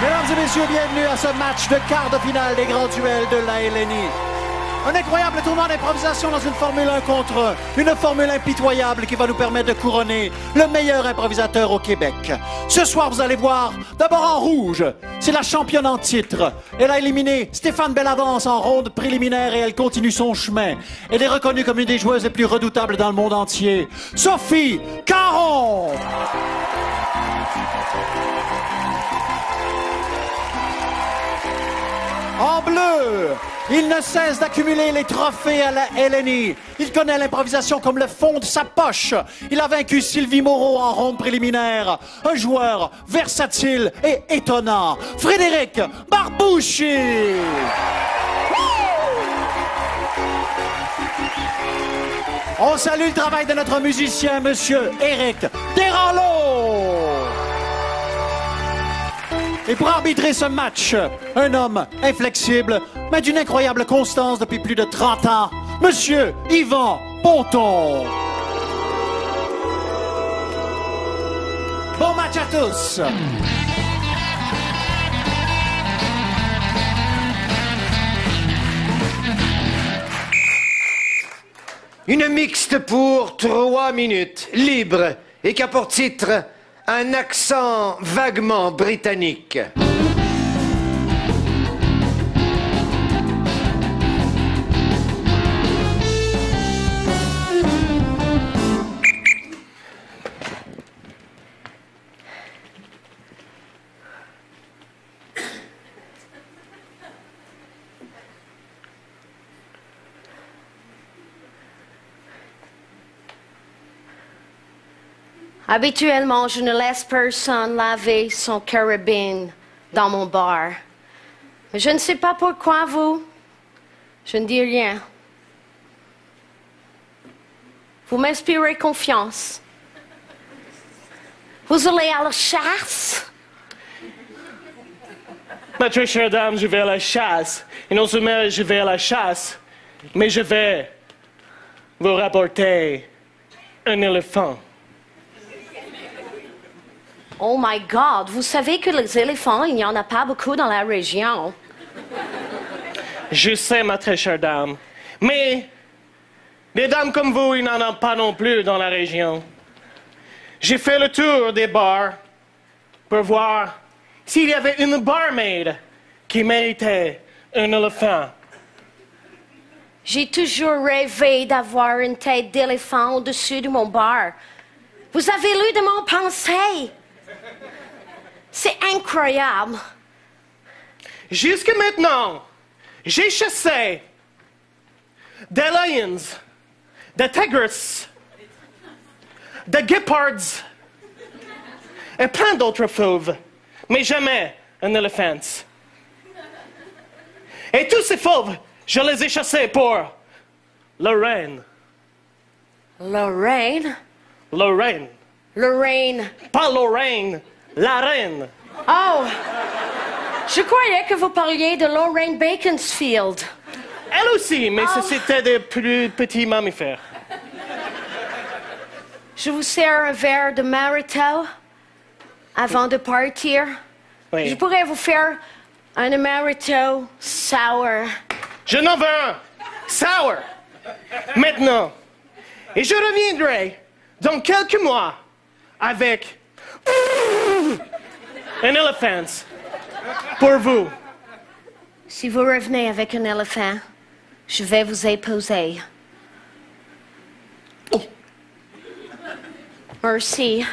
Mesdames et messieurs, bienvenue à ce match de quart de finale des grands duels de la LNI. Un incroyable tournoi d'improvisation dans une Formule 1 contre 1. Une Formule impitoyable qui va nous permettre de couronner le meilleur improvisateur au Québec. Ce soir, vous allez voir, d'abord en rouge, c'est la championne en titre. Elle a éliminé Stéphane Bellavance en ronde préliminaire et elle continue son chemin. Elle est reconnue comme une des joueuses les plus redoutables dans le monde entier. Sophie Caron! En bleu, il ne cesse d'accumuler les trophées à la LNI. Il connaît l'improvisation comme le fond de sa poche. Il a vaincu Sylvie Moreau en ronde préliminaire. Un joueur versatile et étonnant. Frédéric Barbouchi. On salue le travail de notre musicien, monsieur Éric Desranleau. Et pour arbitrer ce match, un homme inflexible, mais d'une incroyable constance depuis plus de 30 ans, Monsieur Yvan Ponton. Bon match à tous. Une mixte pour 3 minutes, libre, et qui a pour titre un accent vaguement britannique. Habituellement, je ne laisse personne laver son carabine dans mon bar. Mais je ne sais pas pourquoi vous. Je ne dis rien. Vous m'inspirez confiance. Vous allez à la chasse? Ma très chère dame, je vais à la chasse. Et non seulement je vais à la chasse, mais je vais vous rapporter un éléphant. Oh my God, vous savez que les éléphants, il n'y en a pas beaucoup dans la région. Je sais, ma très chère dame. Mais des dames comme vous, il n'en a pas non plus dans la région. J'ai fait le tour des bars pour voir s'il y avait une barmaid qui méritait un éléphant. J'ai toujours rêvé d'avoir une tête d'éléphant au-dessus de mon bar. Vous avez lu de mon pensée. C'est incroyable. Jusque maintenant, j'ai chassé des lions, des tigres, des guépards et plein d'autres fauves, mais jamais un éléphant. Et tous ces fauves, je les ai chassés pour Lorraine. Lorraine? Lorraine. Lorraine. Pas Lorraine, la reine. Oh! Je croyais que vous parliez de Lorraine Beaconsfield. Elle aussi, mais c'était des plus petits mammifères. Je vous sers un verre de Marito avant de partir. Oui. Je pourrais vous faire un Marito sour. Je n'en veux un. Sour. Maintenant. Et je reviendrai dans quelques mois avec un éléphant pour vous. Si vous revenez avec un éléphant, je vais vous épouser. Merci.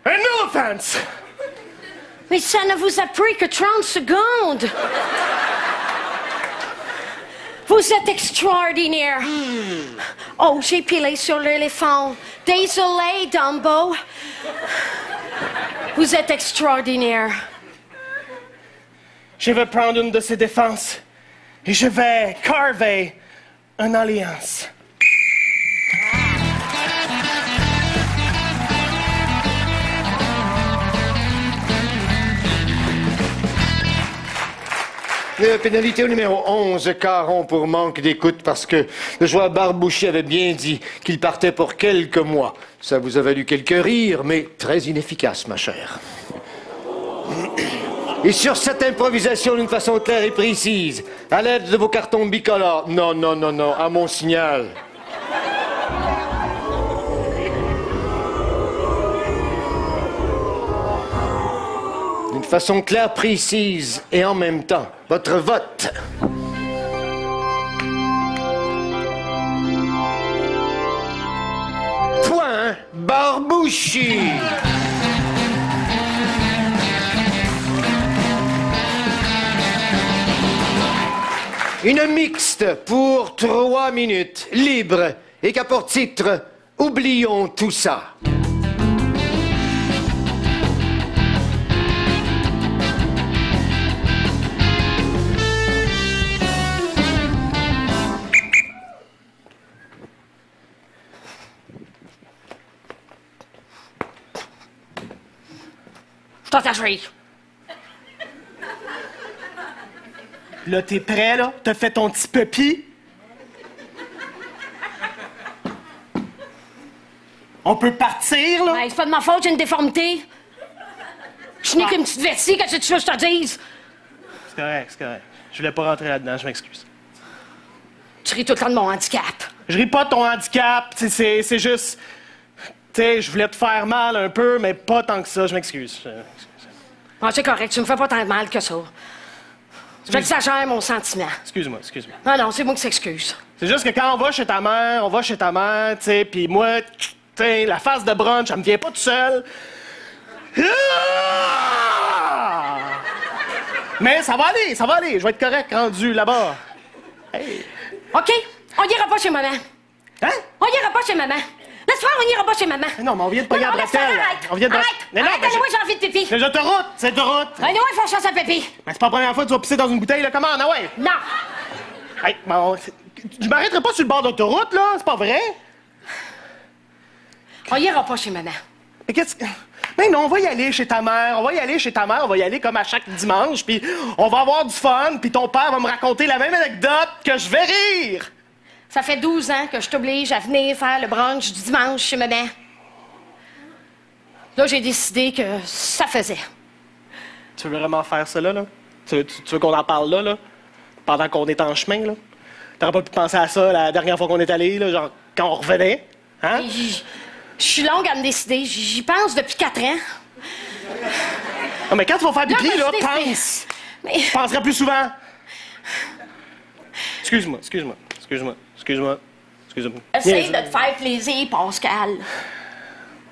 Un éléphant! Mais ça ne vous a pris que 30 secondes. Vous êtes extraordinaire. Oh, j'ai pilé sur l'éléphant. Désolé, Dumbo. Vous êtes extraordinaire. Je vais prendre une de ces défenses et je vais carver une alliance. Pénalité au numéro 11, Caron pour manque d'écoute parce que le joueur Barbouchi avait bien dit qu'il partait pour quelques mois. Ça vous a valu quelques rires, mais très inefficace, ma chère. Et sur cette improvisation d'une façon claire et précise, à l'aide de vos cartons bicolores, non, non, non, non, à mon signal. D'une façon claire, précise et en même temps, votre vote. Point Barbouchi. Une mixte pour 3 minutes, libre et qu'à pour titre, oublions tout ça. Je t'attacherai. Là, t'es prêt, là? T'as fait ton petit puppy? On peut partir, là? Ouais, c'est pas de ma faute, j'ai une déformité. Je n'ai qu'une petite vessie, qu'est-ce que tu veux que je te dise? C'est correct, c'est correct. Je voulais pas rentrer là-dedans, je m'excuse. Tu ris tout le temps de mon handicap. Je ris pas de ton handicap, c'est juste... Tu sais, je voulais te faire mal un peu, mais pas tant que ça, je m'excuse. Ah, c'est correct, tu me fais pas tant de mal que ça. J'exagère mon sentiment. Excuse-moi, excuse-moi. Non, non, c'est moi qui s'excuse. C'est juste que quand on va chez ta mère, tu sais, pis moi, tu sais, la face de brunch, elle me vient pas toute seule. Ah! Mais ça va aller, je vais être correct rendu là-bas. Hey. OK, on ira pas chez maman. Hein? On ira pas chez maman. Laisse faire, on ira pas chez maman. Mais non, mais on vient de pogner non, la laisse faire, bretelle. arrête. On vient de... Arrête, Mais non, arrête, mais allez, moi j'ai envie de pipi. c'est d'autoroute, c'est d'autoroute. Allez, il faut chercher un pipi. Mais c'est pas la première fois que tu vas pisser dans une bouteille, là, comment, ah ouais? Non. Hey, bon, je m'arrêterai pas sur le bord d'autoroute, là, c'est pas vrai? On ira pas chez maman. Mais qu'est-ce que... Mais non, on va y aller chez ta mère, on va y aller comme à chaque dimanche, puis on va avoir du fun, puis ton père va me raconter la même anecdote que je vais rire. Ça fait 12 ans que je t'oblige à venir faire le brunch du dimanche chez maman. Là, j'ai décidé que ça faisait. Tu veux vraiment faire ça, là? Tu veux qu'on en parle là? Pendant qu'on est en chemin, là? T'aurais pas pu penser à ça la dernière fois qu'on est allé, là, genre quand on revenait? Hein? Je suis longue à me décider. J'y pense depuis 4 ans. Non, mais quand tu vas faire pipi, Là, là, je suis pense! Mais... Je penserai plus souvent. Excuse-moi. Essaye de te faire plaisir, Pascal.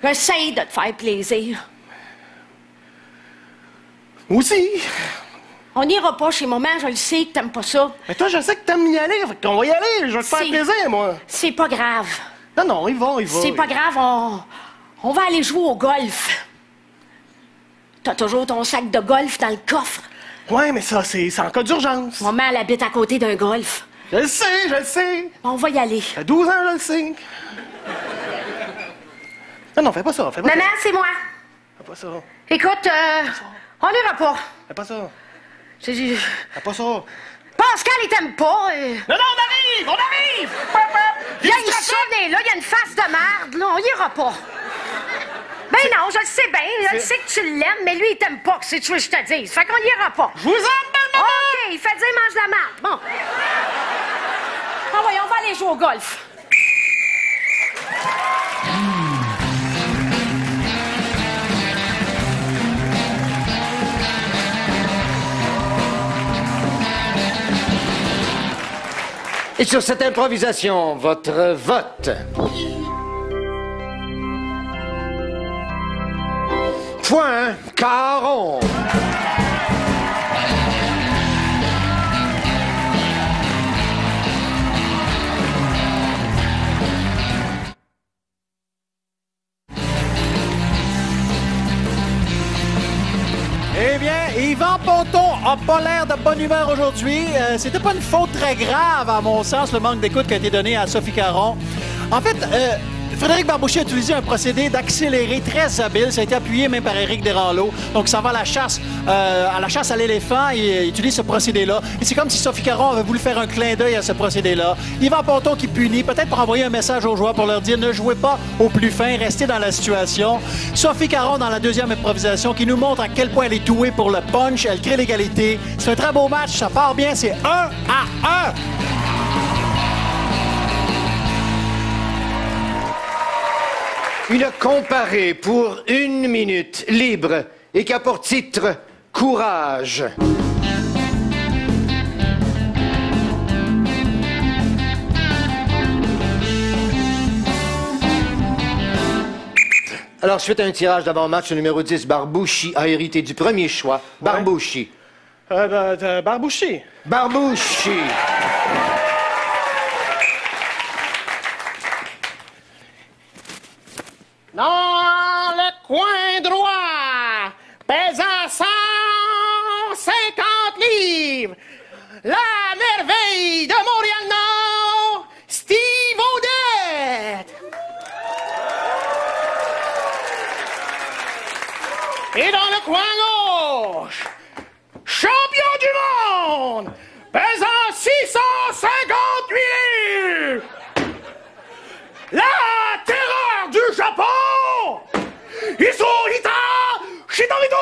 Essaye de te faire plaisir. Moi aussi. On n'ira pas chez maman, je le sais que t'aimes pas ça. Mais toi, je sais que t'aimes y aller, fait qu'on va y aller. Je vais te faire plaisir, moi. C'est pas grave. Non, il va. C'est pas grave, on va aller jouer au golf. T'as toujours ton sac de golf dans le coffre. Ouais, mais ça, c'est en cas d'urgence. Maman, elle habite à côté d'un golf. Je le sais. On va y aller. Ça fait 12 ans, je le sais. Non, fais pas ça, Maman, c'est moi. Fais pas ça. Écoute, on n'ira pas. Fais pas ça. Fais pas ça. Pascal, il t'aime pas. Non, on arrive! Il y a une chaude là, il y a une face de merde, là. On ira pas. Ben non, je le sais bien. Je sais que tu l'aimes, mais lui, il t'aime pas. C'est tu veux que je te dise. Fait qu'on ira pas. Je vous aime, maman! OK, il fait dire mange la merde. Bon. Ah voyons, on va aller jouer au golf. Et sur cette improvisation, votre vote. Point Caron. Eh bien, Yvan Ponton a pas l'air de bonne humeur aujourd'hui. C'était pas une faute très grave, à mon sens, le manque d'écoute qui a été donné à Sophie Caron. En fait, Frédéric Barbouchi a utilisé un procédé d'accéléré très habile. Ça a été appuyé même par Éric Desranleau. Donc, ça va à la chasse à l'éléphant et il utilise ce procédé-là. Et c'est comme si Sophie Caron avait voulu faire un clin d'œil à ce procédé-là. Yvan Ponton qui punit, peut-être pour envoyer un message aux joueurs pour leur dire ne jouez pas au plus fin, restez dans la situation. Sophie Caron dans la deuxième improvisation qui nous montre à quel point elle est douée pour le punch. Elle crée l'égalité. C'est un très beau match. Ça part bien. C'est 1-1. Une comparée pour 1 minute, libre, et qui a pour titre « Courage ». Alors, suite à un tirage d'avant-match, le numéro 10, Barbouchi, a hérité du premier choix. Barbouchi. Barbouchi. Barbouchi. Dans le coin droit, pesant 150 livres, la merveille de Montréal-Nord, Steve Audette. Et dans le coin gauche, champion du monde, pesant 658 livres, la terreur du Japon, Isohita Shitorito.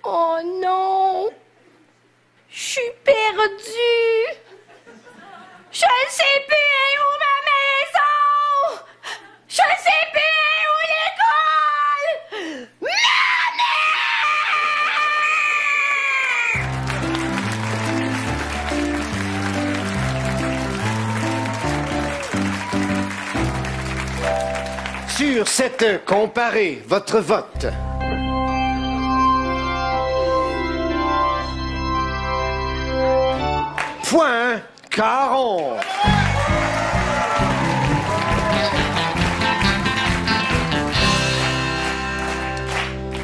Oh non! Je suis perdue! Je ne sais plus où ma maison! Je ne sais plus où l'école! Maman! Sur cette comparée, votre vote. Point Caron.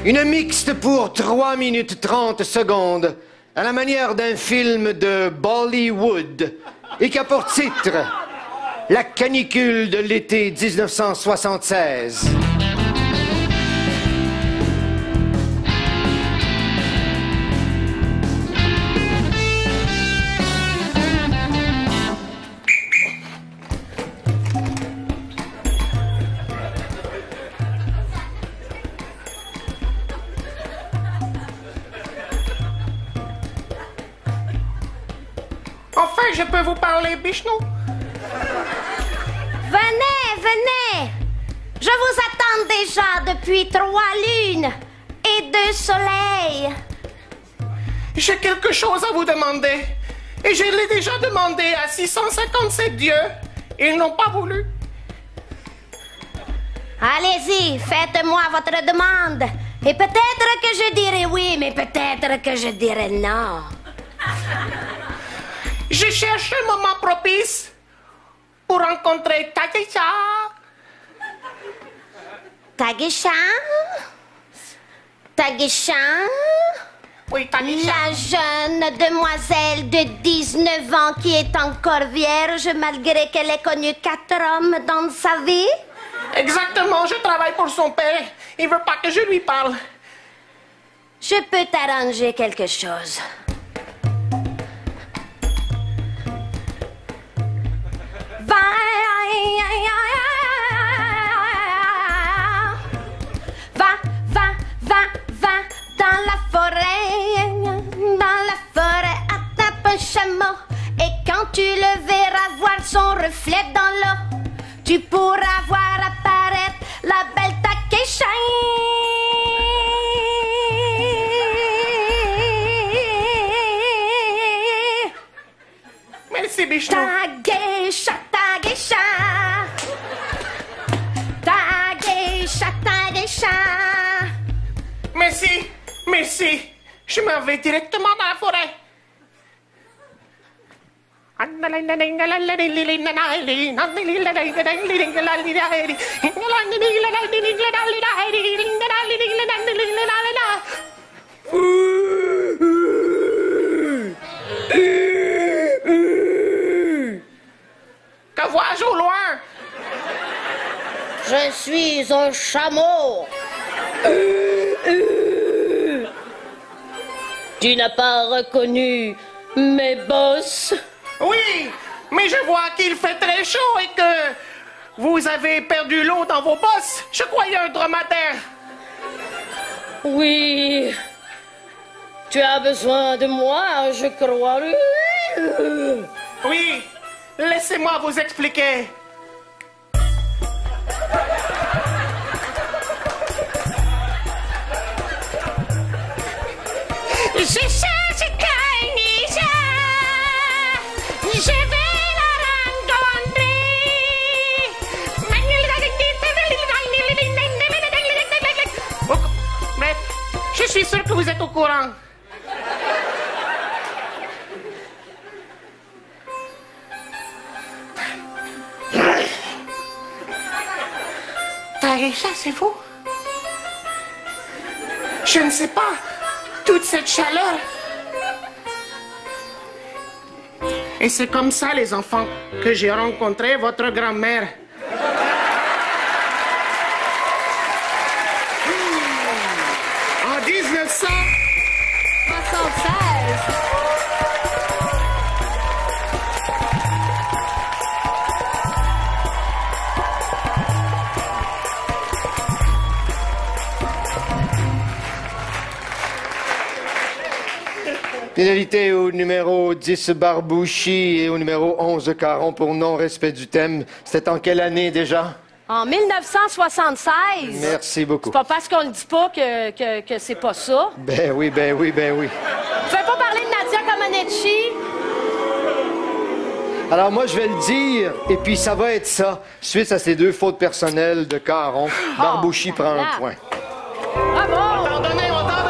Une mixte pour 3 minutes 30 secondes, à la manière d'un film de Bollywood, et qui a pour titre La canicule de l'été 1976. Enfin, je peux vous parler, Bichnou? Venez, venez! Je vous attends déjà depuis 3 lunes et 2 soleils. J'ai quelque chose à vous demander. Et je l'ai déjà demandé à 657 dieux. Ils n'ont pas voulu. Allez-y, faites-moi votre demande. Et peut-être que je dirai oui, mais peut-être que je dirai non. Je cherche un moment propice pour rencontrer Tagisha. Tagisha? Tagisha? Oui, Tagisha. La jeune demoiselle de 19 ans qui est encore vierge malgré qu'elle ait connu 4 hommes dans sa vie? Exactement, je travaille pour son père. Il veut pas que je lui parle. Je peux t'arranger quelque chose. Va dans la Nemo. Et quand tu le verras voir son reflet dans l'eau, tu pourras voir apparaître la belle Takesha. Merci, Bichou. Takesha, Takesha. Takesha, Takesha. Merci, merci. Je m'en vais directement dans la forêt. Que vois-je au loin? Je suis un chameau. Tu n'as pas reconnu mes bosses? Oui, mais je vois qu'il fait très chaud et que vous avez perdu l'eau dans vos bosses. Je croyais un dromadaire. Oui. Tu as besoin de moi, je crois. Oui, laissez-moi vous expliquer. Je cherche Kainija. Je vais la rencontrer. Mais je suis sûr que vous êtes au courant. Taïcha, c'est vous? Je ne sais pas. Toute cette chaleur. Et c'est comme ça, les enfants, que j'ai rencontré votre grand-mère. En 1976. Pénalité au numéro 10 Barbouchi et au numéro 11 Caron pour non-respect du thème. C'était en quelle année déjà? En 1976. Merci beaucoup. C'est pas parce qu'on le dit pas que c'est pas ça. Ben oui, ben oui, ben oui. Vous pouvez pas parler de Nadia Comaneci? Alors moi, je vais le dire, et puis ça va être ça. Suite à ces deux fautes personnelles de Caron, Barbouchi prend voilà. un point. On Bravo! t'en donne, on t'en donne.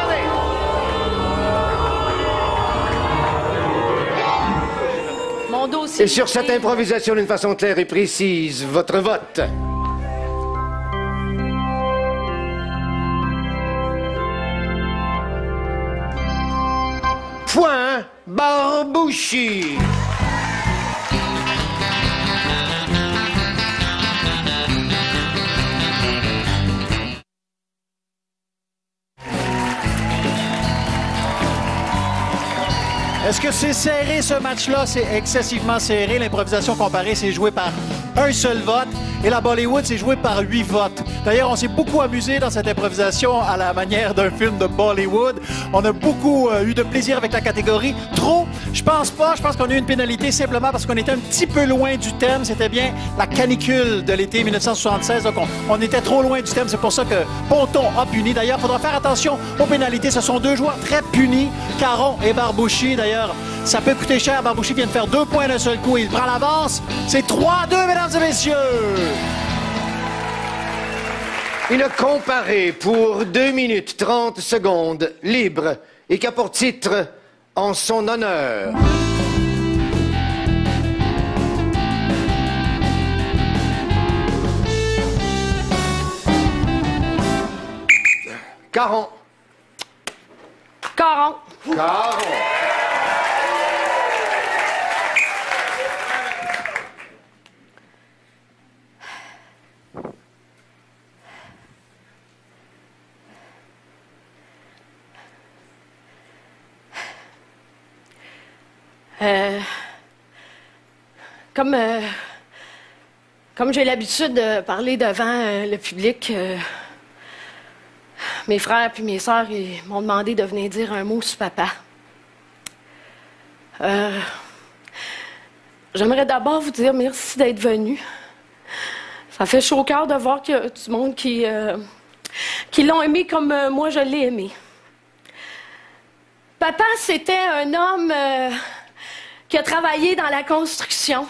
Mon dossier. Et sur cette improvisation d'une façon claire et précise, votre vote. Point Barbouchi. Est-ce que c'est serré ce match-là? C'est excessivement serré. L'improvisation comparée, c'est joué par un seul vote. Et la Bollywood, c'est joué par 8 votes. D'ailleurs, on s'est beaucoup amusé dans cette improvisation à la manière d'un film de Bollywood. On a beaucoup eu de plaisir avec la catégorie. Trop, je pense pas. Je pense qu'on a eu une pénalité simplement parce qu'on était un petit peu loin du thème. C'était bien la canicule de l'été 1976. Donc, on était trop loin du thème. C'est pour ça que Ponton a puni. D'ailleurs, il faudra faire attention aux pénalités. Ce sont deux joueurs très punis, Caron et Barbouchi. D'ailleurs, ça peut coûter cher. Barbouchi vient de faire 2 points d'un seul coup. Il prend l'avance. C'est 3-2, mesdames et messieurs. Une comparée pour 2 minutes 30 secondes, libre, et qui a pour titre « En son honneur ». Caron. Caron. Caron. Comme j'ai l'habitude de parler devant le public, mes frères puis mes sœurs ils m'ont demandé de venir dire un mot sur papa. j'aimerais d'abord vous dire merci d'être venu. Ça fait chaud au cœur de voir qu'il y a du monde qui l'ont aimé comme moi je l'ai aimé. Papa, c'était un homme qui a travaillé dans la construction.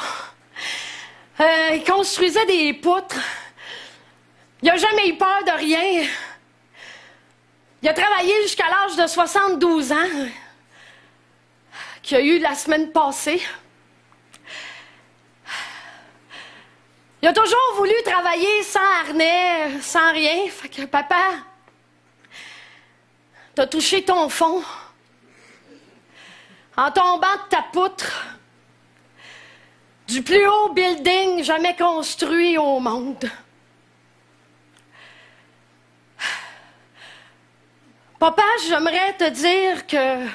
Il construisait des poutres. Il n'a jamais eu peur de rien. Il a travaillé jusqu'à l'âge de 72 ans, qu'il a eu la semaine passée. Il a toujours voulu travailler sans harnais, sans rien. Fait que, papa, t'as touché ton fond en tombant de ta poutre du plus haut building jamais construit au monde. Papa, j'aimerais te dire que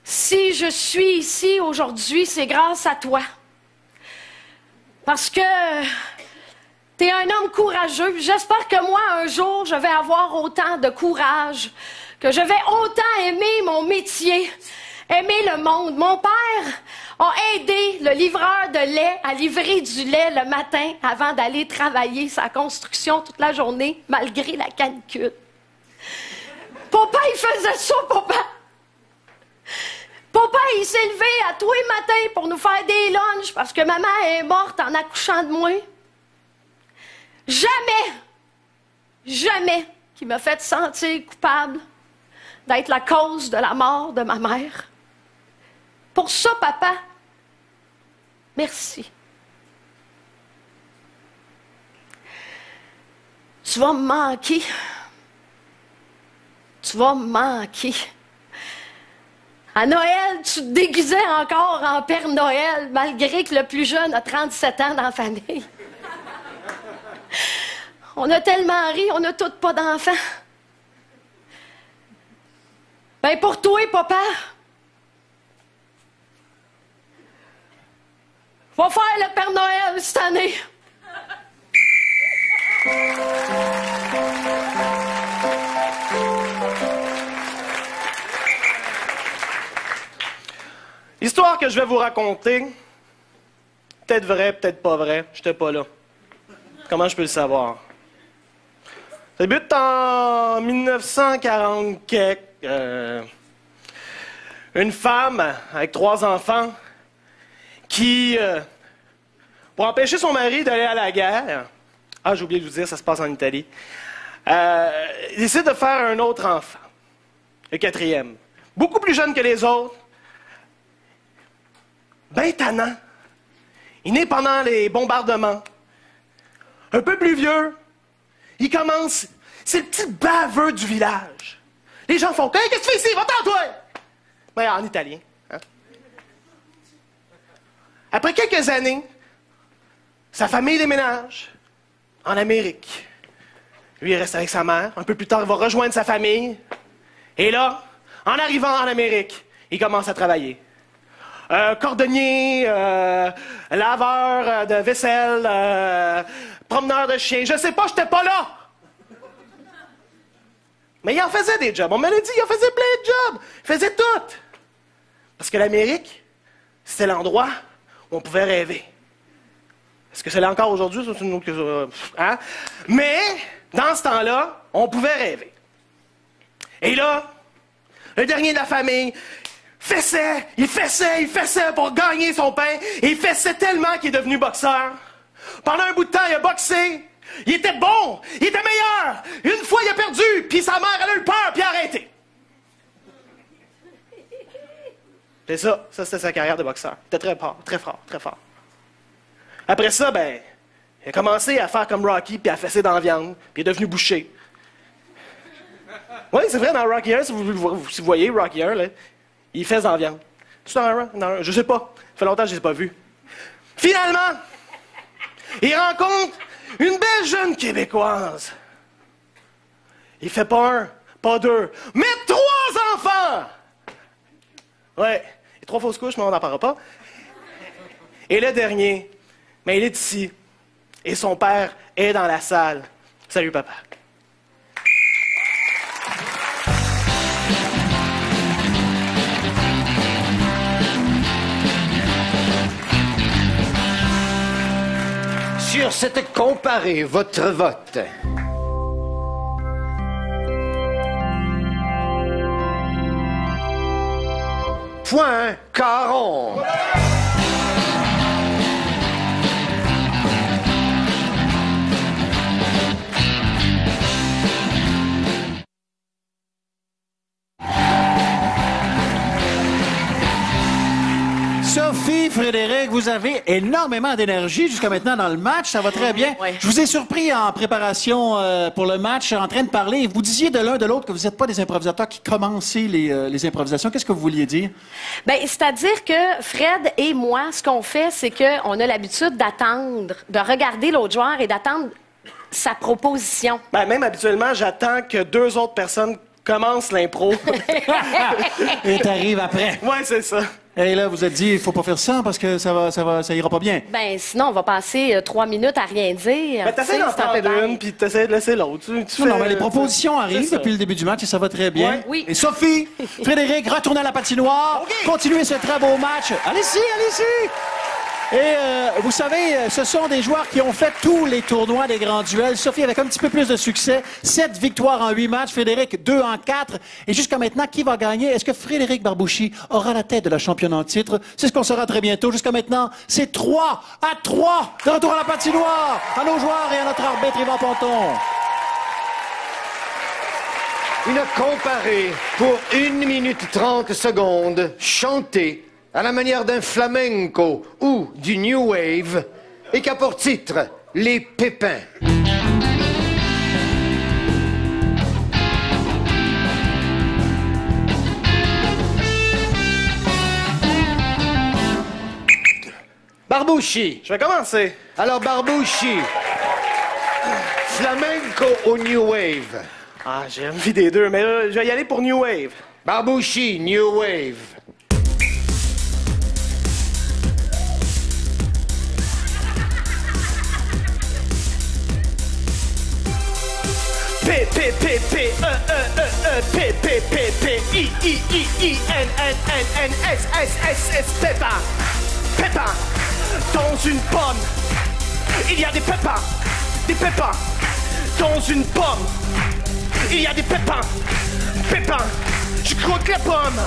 si je suis ici aujourd'hui, c'est grâce à toi. Parce que t'es un homme courageux. J'espère que moi, un jour, je vais avoir autant de courage, que je vais autant aimer mon métier, aimer le monde. Mon père a aidé le livreur de lait à livrer du lait le matin avant d'aller travailler sa construction toute la journée, malgré la canicule. Papa, il faisait ça, papa. Papa, il s'est levé à tous les matins pour nous faire des lunchs parce que maman est morte en accouchant de moi. Jamais qu'il m'a fait sentir coupable d'être la cause de la mort de ma mère. Pour ça, papa, merci. Tu vas me manquer. Tu vas me manquer. À Noël, tu te déguisais encore en Père Noël, malgré que le plus jeune a 37 ans dans la famille. On a tellement ri, on n'a toutes pas d'enfants. Ben pour toi, papa, va faire le Père Noël cette année. L'histoire que je vais vous raconter, peut-être vraie, peut-être pas vraie, j'étais pas là. Comment je peux le savoir? Ça débute en 1940 quelque. Une femme avec 3 enfants qui, pour empêcher son mari d'aller à la guerre, j'ai oublié de vous dire, ça se passe en Italie, décide de faire un autre enfant, le 4e. Beaucoup plus jeune que les autres, ben tannant. Il naît pendant les bombardements. Un peu plus vieux, il commence, c'est le petit baveux du village. Les gens font « Hey, qu'est-ce que tu fais ici? Va-t'en, toi! » Ben, en italien. Hein? Après quelques années, sa famille déménage en Amérique. Lui, il reste avec sa mère. Un peu plus tard, il va rejoindre sa famille. Et là, en arrivant en Amérique, il commence à travailler. Cordonnier, laveur de vaisselle, promeneur de chiens. Je sais pas, j'étais pas là. Mais il en faisait des jobs. On me l'a dit, il en faisait plein de jobs. Il faisait tout. Parce que l'Amérique, c'était l'endroit où on pouvait rêver. Est-ce que c'est là encore aujourd'hui? C'est une autre question. Hein? Mais, dans ce temps-là, on pouvait rêver. Et là, le dernier de la famille, il fessait pour gagner son pain. Et il fessait tellement qu'il est devenu boxeur. Pendant un bout de temps, il a boxé. Il était bon. Il était meilleur. Une fois, il a perdu. Puis sa mère, elle a eu peur, puis a arrêté. C'est ça. Ça, c'était sa carrière de boxeur. Il était très fort. Après ça, ben, il a commencé à faire comme Rocky, puis à fesser dans la viande. Puis il est devenu boucher. Oui, c'est vrai, dans Rocky 1, si vous voyez Rocky 1, là, il fesse dans la viande. C'est dans je sais pas. Ça fait longtemps que je ne les ai pas vus. Finalement, il rencontre une belle jeune Québécoise. Il fait pas 1, pas 2, mais 3 enfants! Ouais, et 3 fausses couches, mais on n'en parlera pas. Et le dernier, mais il est ici. Et son père est dans la salle. Salut, papa. J'urse comparer votre vote. Point 40. Sophie, Frédéric, vous avez énormément d'énergie jusqu'à maintenant dans le match. Ça va très bien. Oui. Je vous ai surpris en préparation pour le match, en train de parler. Vous disiez de l'un de l'autre que vous n'êtes pas des improvisateurs qui commencez les improvisations. Qu'est-ce que vous vouliez dire? Ben, c'est-à-dire que Fred et moi, ce qu'on fait, c'est qu'on a l'habitude d'attendre, de regarder l'autre joueur et d'attendre sa proposition. Ben, même habituellement, j'attends que 2 autres personnes commencent l'impro. Et t'arrives après. Ouais, c'est ça. Et là, vous êtes dit, il faut pas faire ça parce que ça ira pas bien. Ben, sinon, on va passer 3 minutes à rien dire. Ben, t'essaies Tu sais, d'en c'est un peu prendre bête. une, puis t'essaies de laisser l'autre. Tu Non, fais, non, mais les propositions c'est arrivent ça. depuis le début du match et ça va très bien. Ouais. Oui. Et Sophie, Frédéric, retournez à la patinoire. Continuez ce très beau match. Allez-y, allez-y. Et vous savez, ce sont des joueurs qui ont fait tous les tournois des grands duels. Sophie avec un petit peu plus de succès. 7 victoires en 8 matchs. Frédéric, 2 en 4. Et jusqu'à maintenant, qui va gagner? Est-ce que Frédéric Barbouchi aura la tête de la championne en titre? C'est ce qu'on saura très bientôt. Jusqu'à maintenant, c'est 3-3 de retour à la patinoire. À nos joueurs et à notre arbitre Yvan Ponton. Une comparée pour 1 minute 30 secondes, chantée à la manière d'un flamenco ou du new wave, et qui a pour titre Les Pépins. Barbouchi. Je vais commencer. Alors Barbouchi, flamenco ou new wave? Ah, j'ai envie des deux, mais là, je vais y aller pour New Wave. Barbouchi, new wave. P, P, P, P, P, P, P, P, I, I, I, I, N, N, N, N, S, S, S, S, pépins. Pépins. Dans une pomme, il y a des pépins. Des pépins. Dans une pomme, il y a des pépins. Pépins. Je croque la pomme.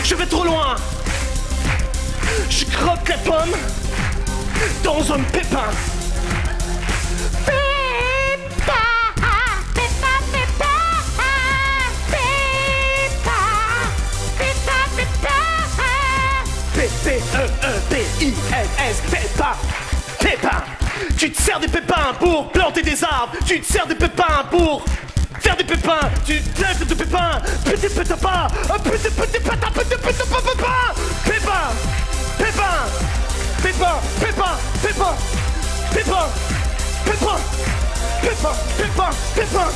Je vais trop loin. Je croque la pomme dans un pépin. P-P-E-E-P-I-N-S, pépin, pépin. Tu te sers des pépins pour planter des arbres. Tu te sers des pépins pour faire des pépins. Tu te sers des pépins. Petit pétapin, petit pétapin, petit pétapin, pépin, pépin, pépin, pépin, pépin, pépin, pépin, pépin, pépin, pépin, pépin.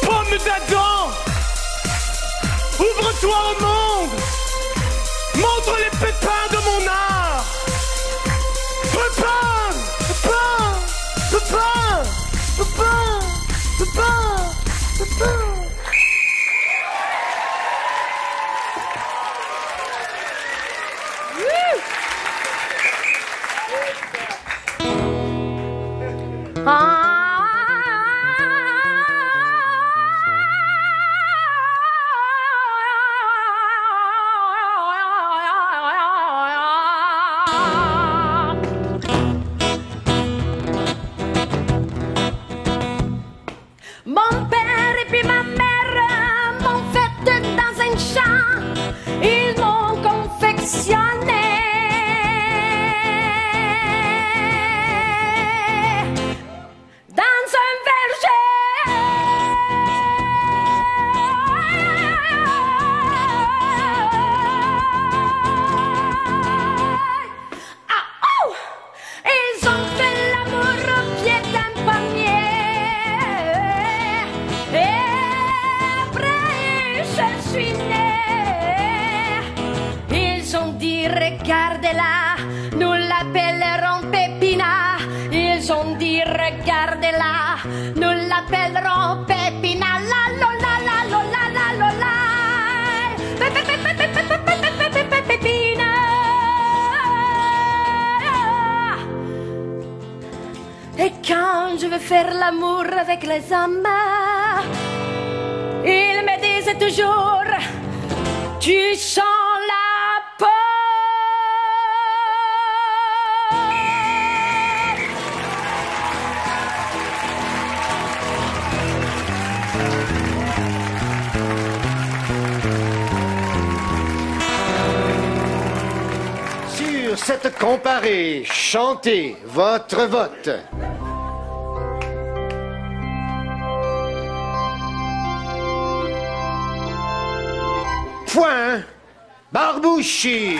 Pomme d'Adam, ouvre-toi au monde. Montre les pépins de mon art. Pépins, pépins, pépins, pépins, pépins, pépins. Mon père et puis ma mère m'ont fait dans un champ. Ils m'ont confectionné dans un verger. Ah, oh! Ils ont fait l'amour au pied d'un pommier. Et après, je suis née. Ils ont dit, regardez-la, nous l'appellerons Pépina. Ils ont dit, regardez-la, nous l'appellerons Pépina. La la la la la la la la. Pépina. faire l'amour avec les hommes. Il me disait toujours, tu sens la peau. Sur cette comparée, chantez votre vote. Point Barbouchi.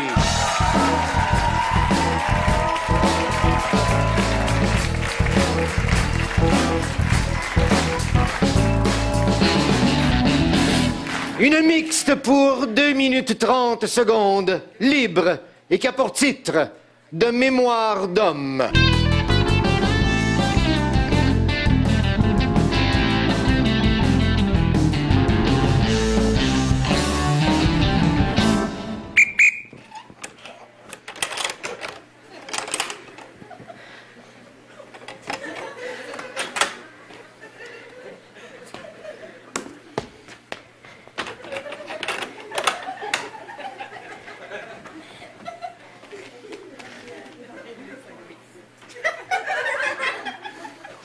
Une mixte pour 2 minutes 30 secondes, libre, et qui a pour titre « De mémoire d'homme ».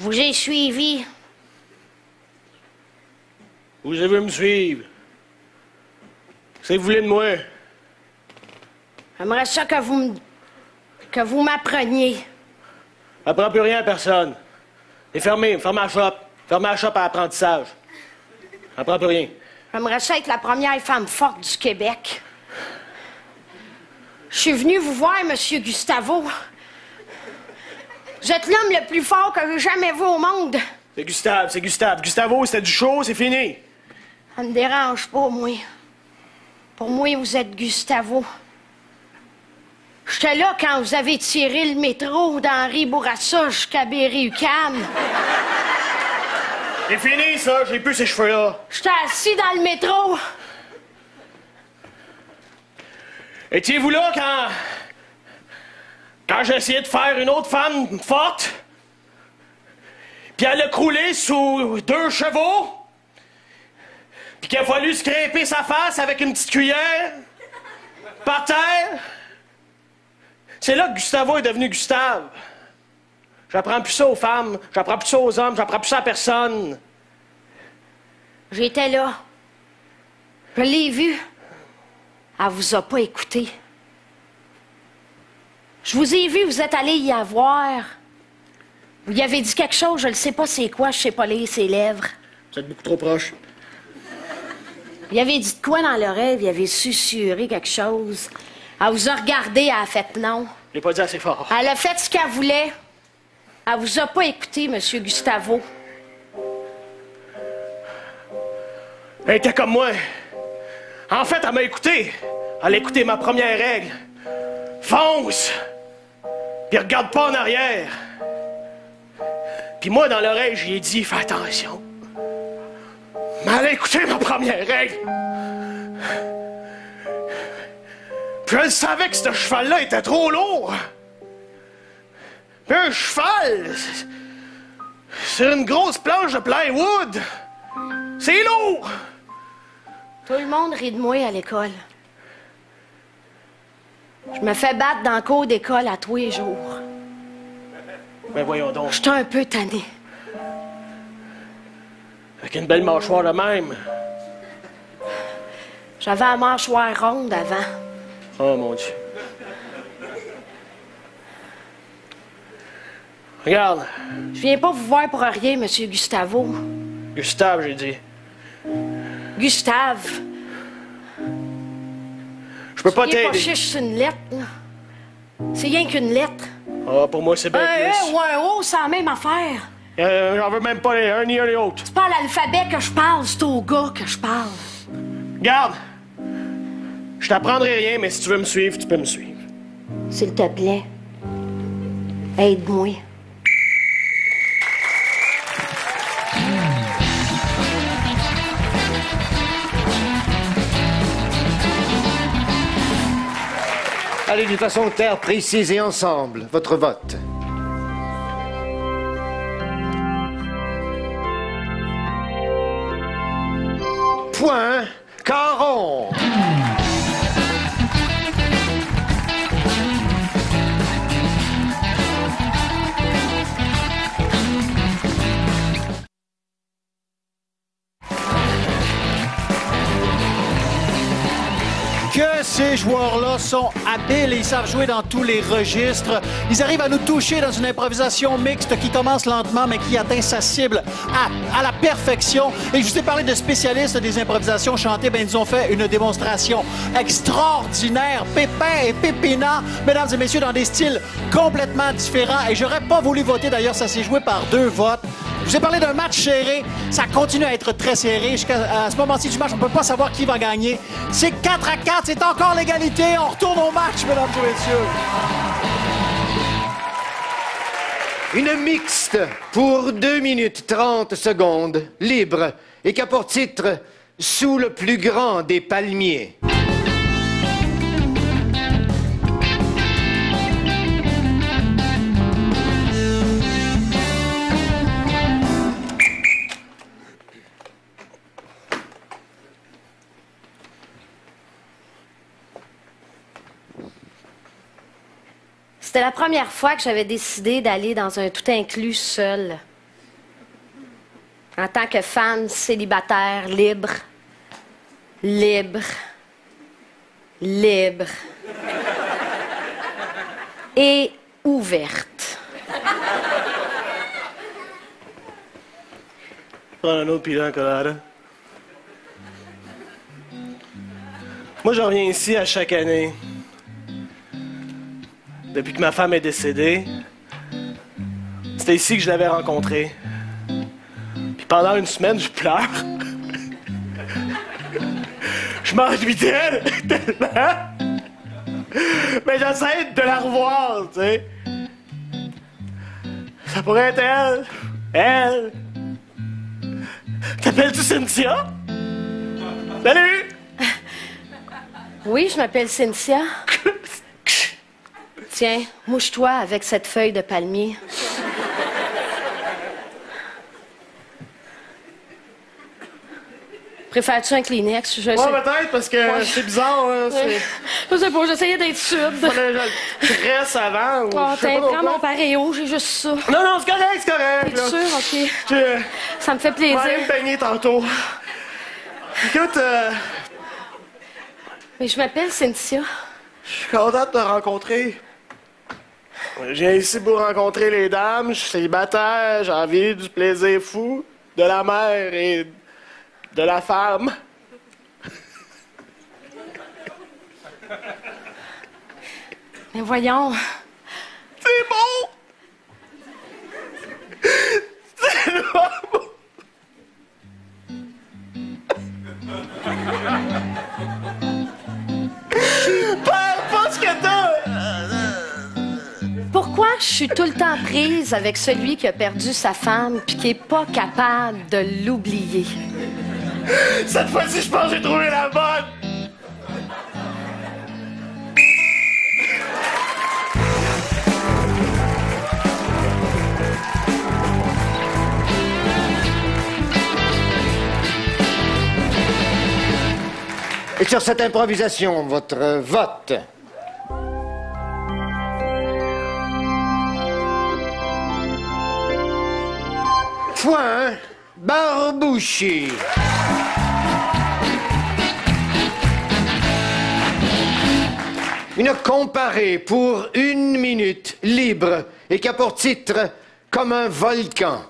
Vous ai suivi. Vous avez me suivre. C'est que vous voulez de moi. J'aimerais ça que vous m'appreniez. Apprends plus rien à personne. C'est fermé, fermez la shop. Fermez la shop à l'apprentissage. Apprends plus rien. J'aimerais ça être la première femme forte du Québec. Je suis venue vous voir, Monsieur Gustavo. Vous êtes l'homme le plus fort que j'ai jamais vu au monde. C'est Gustave, c'est Gustave. Gustavo, c'était du show, c'est fini. Ça me dérange pas, moi. Pour moi, vous êtes Gustavo. J'étais là quand vous avez tiré le métro d'Henri Bourassa jusqu'à Berry-UQAM. C'est fini, ça. J'ai plus ces cheveux-là. J'étais assis dans le métro. Étiez-vous là quand j'ai essayé de faire une autre femme forte? Puis elle a croulé sous 2 chevaux? Puis qu'il a fallu scraper sa face avec une petite cuillère? Par terre? C'est là que Gustavo est devenu Gustave. J'apprends plus ça aux femmes, j'apprends plus ça aux hommes, j'apprends plus ça à personne. J'étais là. Je l'ai vu. Elle vous a pas écouté. Je vous ai vu, vous êtes allé y avoir. Vous y avez dit quelque chose, je ne sais pas c'est quoi, je sais pas lire ses lèvres. Vous êtes beaucoup trop proche. Il avait dit de quoi dans l'oreille, il avait susurré quelque chose. Elle vous a regardé, elle a fait non. Je l'ai pas dit assez fort. Elle a fait ce qu'elle voulait. Elle vous a pas écouté, Monsieur Gustavo. Elle était comme moi. En fait, elle m'a écouté. Elle a écouté ma première règle. Fonce! Puis regarde pas en arrière. Puis moi, dans l'oreille, j'y ai dit, fais attention. Mais elle a écouté ma première règle. Puis elle savait que ce cheval-là était trop lourd. Puis un cheval, sur une grosse planche de plywood, c'est lourd. Tout le monde rit de moi à l'école. Je me fais battre dans le cours d'école à tous les jours. Ben voyons donc. J'étais un peu tannée. Avec une belle mâchoire de même. J'avais la mâchoire ronde avant. Oh mon Dieu. Regarde. Je viens pas vous voir pour rien, Monsieur Gustavo. Gustave, j'ai dit. Gustave. Je peux pas Il est pas t'aider. chiche, c'est une lettre, là. C'est rien qu'une lettre. Ah, pour moi, c'est bien Un E plus. ou un O, c'est la même affaire. J'en veux même pas les un ni un ni l'autre. C'est pas à l'alphabet que je parle, c'est au gars que je parle. Regarde. Je t'apprendrai rien, mais si tu veux me suivre, tu peux me suivre. S'il te plaît, aide-moi. Allez, d'une façon claire, précise et ensemble, votre vote. Point Caron. Que ces joueurs-là sont habiles et ils savent jouer dans tous les registres. Ils arrivent à nous toucher dans une improvisation mixte qui commence lentement mais qui atteint sa cible à la perfection. Et je vous ai parlé de spécialistes des improvisations chantées. Bien, ils ont fait une démonstration extraordinaire. Pépin et Pépina, mesdames et messieurs, dans des styles complètement différents. Et j'aurais pas voulu voter, d'ailleurs, ça s'est joué par 2 votes. Je vous ai parlé d'un match serré. Ça continue à être très serré. Jusqu'à ce moment-ci du match, on ne peut pas savoir qui va gagner. C'est 4-4. C'est encore l'égalité. On retourne au match, mesdames et messieurs. Une mixte pour 2 minutes 30 secondes, libre, et qui a pour titre « Sous le plus grand des palmiers ». C'était la première fois que j'avais décidé d'aller dans un tout inclus seul. En tant que femme célibataire, libre, libre, libre et ouverte. Prends un autre pina colada. Moi, je reviens ici à chaque année. Depuis que ma femme est décédée, c'était ici que je l'avais rencontrée. Puis pendant une semaine, je pleure. Je m'ennuie d'elle tellement. Mais j'essaie de la revoir, tu sais. Ça pourrait être elle. Elle. T'appelles-tu Cynthia? Salut! Oui, je m'appelle Cynthia. Tiens, mouche-toi avec cette feuille de palmier. Préfères-tu un Kleenex? Ouais, peut-être, parce que c'est bizarre, hein, Je sais pas, j'essayais d'être sûre. Fallait que je le tresse avant, ou... Oh, je sais tiens, pas prends pourquoi. mon paréo, j'ai juste ça. Non, non, c'est correct, c'est correct. T'es sûr? OK. Je Ça me fait plaisir. vais aller me baigner tantôt. Écoute, Mais je m'appelle Cynthia. je suis content de te rencontrer. Je viens ici pour rencontrer les dames, je suis célibataire, j'ai envie du plaisir fou, de la mère et de la femme. Mais voyons. C'est bon! C'est bon! Parle pas ce que t'as! Pourquoi je suis tout le temps prise avec celui qui a perdu sa femme puis qui est pas capable de l'oublier? Cette fois-ci, je pense que j'ai trouvé la bonne! Et sur cette improvisation, votre vote. Point Barbouchi. Une comparée pour 1 minute libre et qui a pour titre Comme un volcan.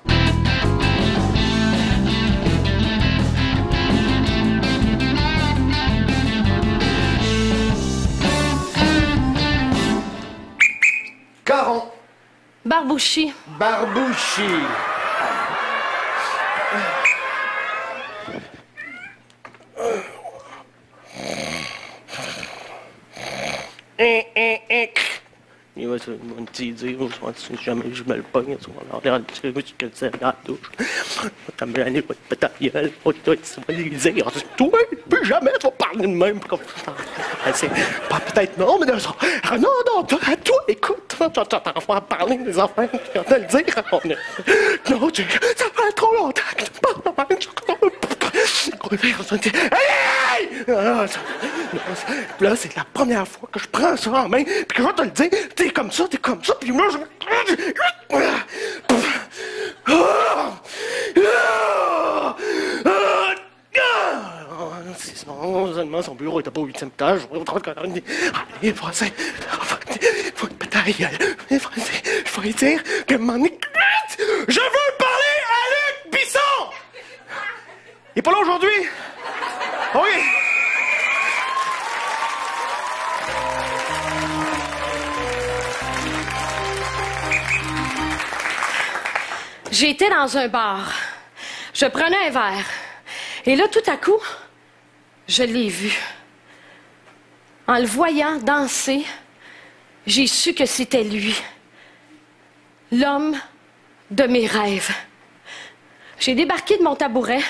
Caron. Barbouchi. Barbouchi. Il va se mon petit dire, si jamais je me le pogne, on va regarder que c'est la douche. Ça me l'année, ta gueule, ça va lui dire, toi, plus jamais tu vas parler de même. Peut-être non, mais non, toi, écoute, on va parler des enfants, on va le dire. Non, ça fait trop longtemps que tu parles de même. Là, c'est la première fois que je prends ça en main, puis que je vais te le dire, t'es comme ça, puis moi, c'est bon, seulement son bureau était pas au 8e étage. Allez, Français, faut une bataille. Il faut lui dire que mon je veux parler à Luc Bisson! Il est pas là aujourd'hui? OK. J'étais dans un bar. Je prenais un verre. Et là, tout à coup, je l'ai vu. En le voyant danser, j'ai su que c'était lui. L'homme de mes rêves. J'ai débarqué de mon tabouret.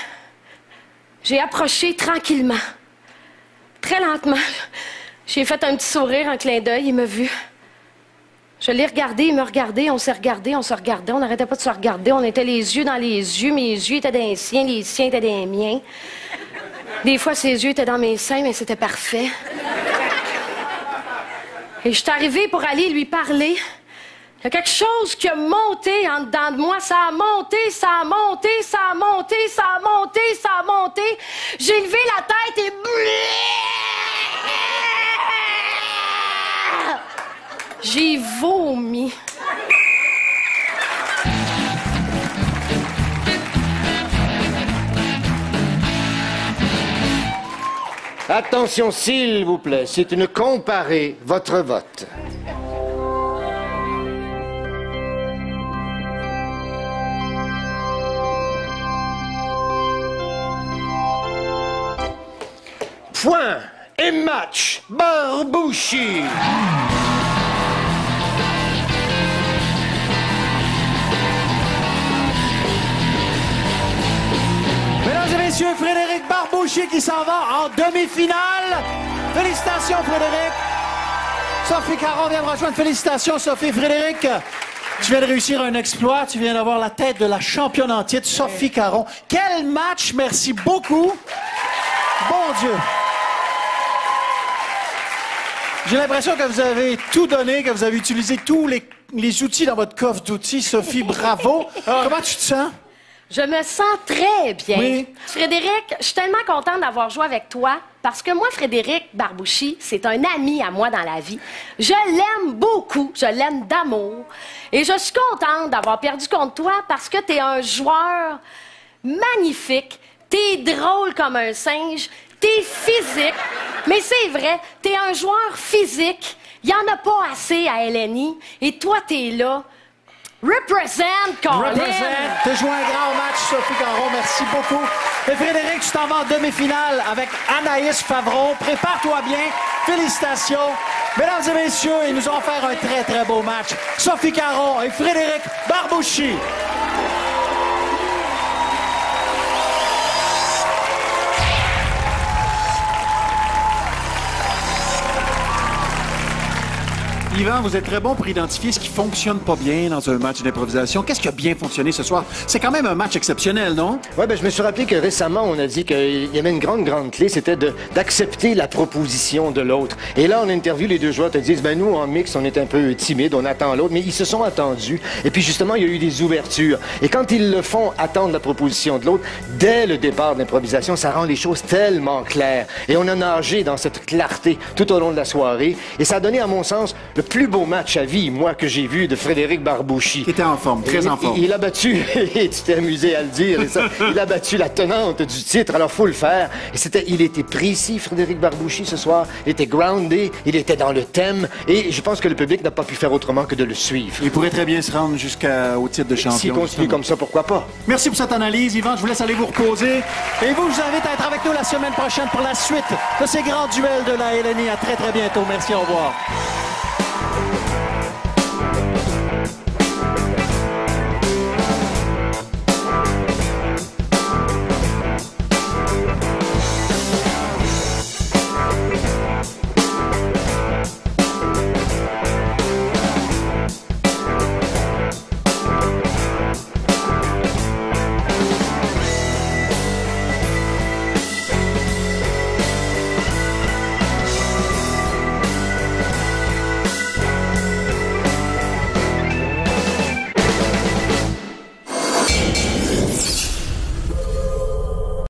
J'ai approché tranquillement. Très lentement. J'ai fait un petit sourire, un clin d'œil, il m'a vu. Je l'ai regardé, il me regardait, on s'est regardé, on se regardait, on n'arrêtait pas de se regarder, on était les yeux dans les yeux, mes yeux étaient dans les siens étaient dans les miens. Des fois, ses yeux étaient dans mes seins, mais c'était parfait. Et je suis arrivée pour aller lui parler. Il y a quelque chose qui a monté en dedans de moi. Ça a monté, ça a monté, ça a monté, ça a monté, ça a monté. J'ai levé la tête et... j'ai vomi. Attention, s'il vous plaît, c'est une comparée, votre vote. Point et match, Barbouchi. Mesdames et messieurs, Frédéric Barbouchi qui s'en va en demi-finale. Félicitations, Frédéric. Sophie Caron vient de rejoindre. Félicitations, Sophie. Frédéric, tu viens de réussir un exploit. Tu viens d'avoir la tête de la championne en titre, Sophie Caron. Quel match, merci beaucoup. Bon Dieu. J'ai l'impression que vous avez tout donné, que vous avez utilisé tous les outils dans votre coffre d'outils. Sophie, bravo. Comment tu te sens? Je me sens très bien. Oui. Frédéric, je suis tellement contente d'avoir joué avec toi parce que moi, Frédéric Barbouchi, c'est un ami à moi dans la vie. Je l'aime beaucoup, je l'aime d'amour. Et je suis contente d'avoir perdu contre toi parce que t'es un joueur magnifique, t'es drôle comme un singe, t'es physique. Mais c'est vrai, t'es un joueur physique. Il n'y en a pas assez à LNI. Et toi, t'es là. Represent, Colin! Represent. Tu as joué un grand match, Sophie Caron. Merci beaucoup. Et Frédéric, tu t'en vas en demi-finale avec Anaïs Favron. Prépare-toi bien. Félicitations. Mesdames et messieurs, ils nous ont offert un très, très beau match. Sophie Caron et Frédéric Barbouchi. Yvan, vous êtes très bon pour identifier ce qui fonctionne pas bien dans un match d'improvisation. Qu'est-ce qui a bien fonctionné ce soir? C'est quand même un match exceptionnel, non? Oui, je me suis rappelé que récemment, on a dit qu'il y avait une grande clé, c'était d'accepter la proposition de l'autre. Et là, en interview, les deux joueurs te disent, nous, en mix, on est un peu timide, on attend l'autre, mais ils se sont attendus. Et puis, justement, il y a eu des ouvertures. Et quand ils le font attendre la proposition de l'autre, dès le départ de l'improvisation, ça rend les choses tellement claires. Et on a nagé dans cette clarté tout au long de la soirée. Et ça a donné, à mon sens, le plus beau match à vie, moi, que j'ai vu de Frédéric Barbouchi. Il était en forme, très en forme. Il a battu, et tu t'es amusé à le dire, et ça, il a battu la tenante du titre, alors faut le faire. Et il était précis, Frédéric Barbouchi, ce soir. Il était groundé, il était dans le thème, et je pense que le public n'a pas pu faire autrement que de le suivre. Il pourrait très bien se rendre jusqu'au titre de champion. S'il continue comme ça, pourquoi pas? Merci pour cette analyse, Yvan. Je vous laisse aller vous reposer. Et vous, je vous invite à être avec nous la semaine prochaine pour la suite de ces grands duels de la LNI. À très, très bientôt. Merci, au revoir.